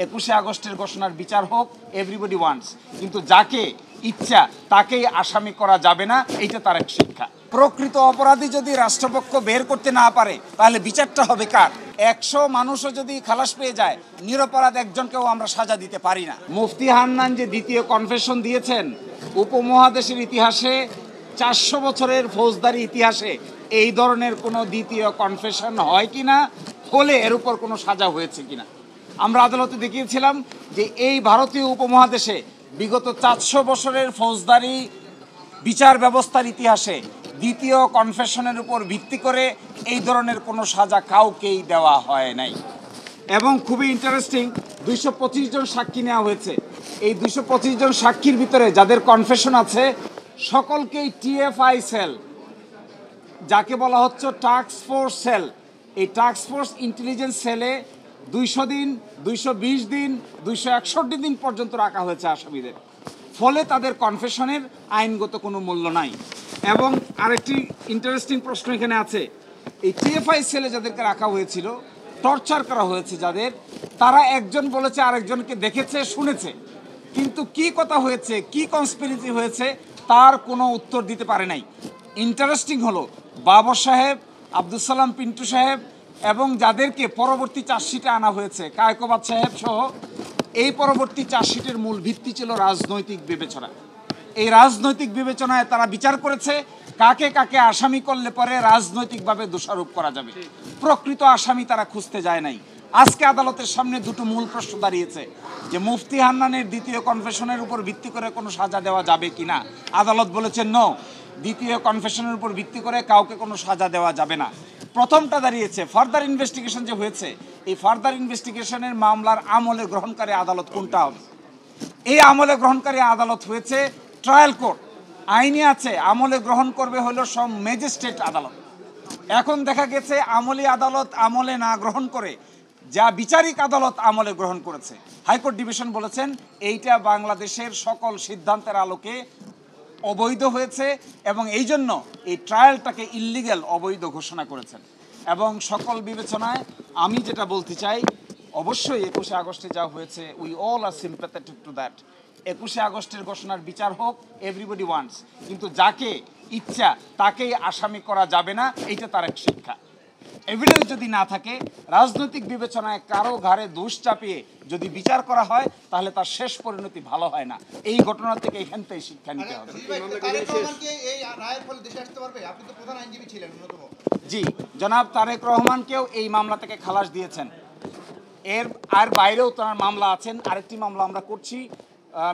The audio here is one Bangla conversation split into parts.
21শে আগস্টের ঘোষণার বিচার হোক, এভরিবডি ওয়ান্টস, কিন্তু যাকে ইচ্ছা তাকেই আসামি করা যাবে না, এইটা তার এক শিক্ষা। প্রকৃত অপরাধী যদি রাষ্ট্রপক্ষ বের করতে না পারে তাহলে বিচারটা হবে কার? 100 মানুষও যদি খালাস পেয়ে যায়, নিরপরাধ একজনকেও আমরা সাজা দিতে পারি না। মুফতি হান্নান যে দ্বিতীয় কনফেশন দিয়েছেন, উপমহাদেশের ইতিহাসে 400 বছরের ফৌজদারি ইতিহাসে এই ধরনের কোনো দ্বিতীয় কনফেশন হয় কিনা, হলে এর উপর কোনো সাজা হয়েছে কিনা। আমরা আদালতে দেখিয়েছিলাম যে এই ভারতীয় উপমহাদেশে বিগত 400 বছরের ফৌজদারি বিচার ব্যবস্থার ইতিহাসে দ্বিতীয় কনফেশনের উপর ভিত্তি করে এই ধরনের কোনো সাজা কাউকেই দেওয়া হয় নাই। এবং খুবই ইন্টারেস্টিং, 225 জন সাক্ষী নেওয়া হয়েছে। এই 225 জন সাক্ষীর ভিতরে যাদের কনফেশন আছে সকলকেই টিএফআই সেল, যাকে বলা হচ্ছে টাস্ক ফোর্স সেল, এই টাস্ক ফোর্স ইন্টেলিজেন্স সেলে 200 দিন, 220 দিন, 261 দিন পর্যন্ত রাখা হয়েছে আসামিদের। ফলে তাদের কনফেশনের আইনগত কোনো মূল্য নাই। এবং আরেকটি ইন্টারেস্টিং প্রশ্ন এখানে আছে, এই টিএফআই সেলে যাদেরকে রাখা হয়েছিল, টর্চার করা হয়েছে যাদের, তারা একজন বলেছে আরেকজনকে দেখেছে, শুনেছে, কিন্তু কি কথা হয়েছে, কি কনস্পিরেসি হয়েছে তার কোনো উত্তর দিতে পারে নাই। ইন্টারেস্টিং হলো বাবর সাহেব, আব্দুল সালাম পিন্টু সাহেব এবং যাদেরকে পরবর্তী চার্জশিটে আনা হয়েছে, কায়কোবাদ সাহেব সহ, এই পরবর্তী চার্জশিটের মূল ভিত্তি ছিল রাজনৈতিক বিবেচনা। এই রাজনৈতিক বিবেচনায় তারা বিচার করেছে কাকে কাকে আসামি করলে পরে রাজনৈতিকভাবে দোষারোপ করা যাবে। প্রকৃত আসামি তারা খুঁজতে যায় নাই। আজকে আদালতের সামনে দুটো মূল প্রশ্ন দাঁড়িয়েছে যে মুফতি হান্নানের দ্বিতীয় কনফেশনের উপর ভিত্তি করে কোনো সাজা দেওয়া যাবে কিনা। আদালত বলেছেন নো, দ্বিতীয় কনফেশনের উপর ভিত্তি করে কাউকে কোনো সাজা দেওয়া যাবে না। প্রথমটা দাঁড়িয়েছে ফার্দার ইনভেস্টিগেশন যে হয়েছে, এই ফার্দার ইনভেস্টিগেশনের মামলার আমলে গ্রহণকারী আদালত কোনটা হবে? এই আমলে গ্রহণকারী আদালত হয়েছে ট্রায়াল কোর্ট। আইনে আছে আমলে গ্রহণ করবে হলো সব ম্যাজিস্ট্রেট আদালত। এখন দেখা গেছে আমলি আদালত আমলে না গ্রহণ করে যা বিচারিক আদালত আমলে গ্রহণ করেছে। হাইকোর্ট ডিভিশন বলেছেন এইটা বাংলাদেশের সকল সিদ্ধান্তের আলোকে অবৈধ হয়েছে এবং এই জন্য এই ট্রায়ালটাকে ইল্লিগ্যাল, অবৈধ ঘোষণা করেছেন। এবং সকল বিবেচনায় আমি যেটা বলতে চাই, অবশ্যই 21শে আগস্টে যা হয়েছে we all are sympathetic to that. 21শে আগস্টের ঘোষণার বিচার হোক, এভরিবডি ওয়ান্টস, কিন্তু যাকে ইচ্ছা তাকেই আসামি করা যাবে না, এইটা তার এক শিক্ষা। এভিডেন্স যদি না থাকে, রাজনৈতিক বিবেচনায় কারো ঘাড়ে দোষ চাপিয়ে যদি বিচার করা হয় তাহলে তার শেষ পরিণতি ভালো হয় না। এই ঘটনা থেকে এখান থেকে শিক্ষা নিতে হবে। জি, জনাব তারেক রহমানকেও এই মামলা থেকে খালাস দিয়েছেন। আর বাইরেও তার মামলা আছেন। আরেকটি মামলা আমরা করছি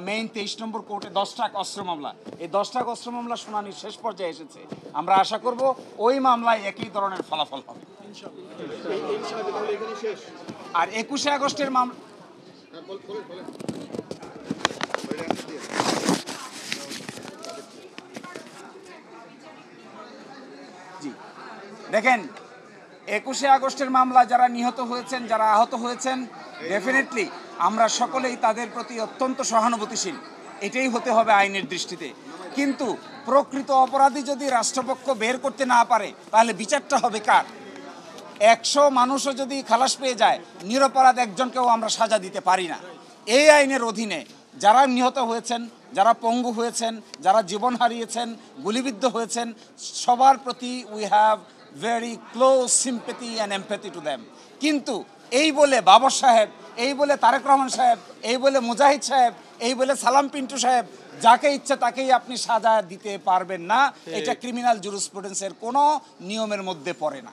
মেইন 23 নম্বর কোর্টে, 10 টাক অস্ত্র মামলা। এই 10 টাক অস্ত্র মামলা শুনানির শেষ পর্যায়ে এসেছে। আমরা আশা করব ওই মামলায় একই ধরনের ফলাফল হবে। আর 21শে আগস্টের মামলা, জি দেখেন, 21শে আগস্টের মামলা যারা নিহত হয়েছেন, যারা আহত হয়েছেন, ডেফিনেটলি আমরা সকলেই তাদের প্রতি অত্যন্ত সহানুভূতিশীল। এটাই হতে হবে আইনের দৃষ্টিতে। কিন্তু প্রকৃত অপরাধী যদি রাষ্ট্রপক্ষ বের করতে না পারে তাহলে বিচারটা হবে কার? 100 মানুষও যদি খালাস পেয়ে যায়, নিরপরাধ একজনকেও আমরা সাজা দিতে পারি না। এই আইনের অধীনে যারা নিহত হয়েছেন, যারা পঙ্গু হয়েছেন, যারা জীবন হারিয়েছেন, গুলিবিদ্ধ হয়েছেন, সবার প্রতি we have very close sympathy and empathy to them. কিন্তু এই বলে বাবর সাহেব, এই বলে তারেক রহমান সাহেব, এই বলে মুজাহিদ সাহেব, এই বলে সালাম পিন্টু সাহেব, যাকে ইচ্ছা তাকেই আপনি সাজা দিতে পারবেন না। এটা ক্রিমিনাল জুরিসপ্রুডেন্সের কোনো নিয়মের মধ্যে পড়ে না।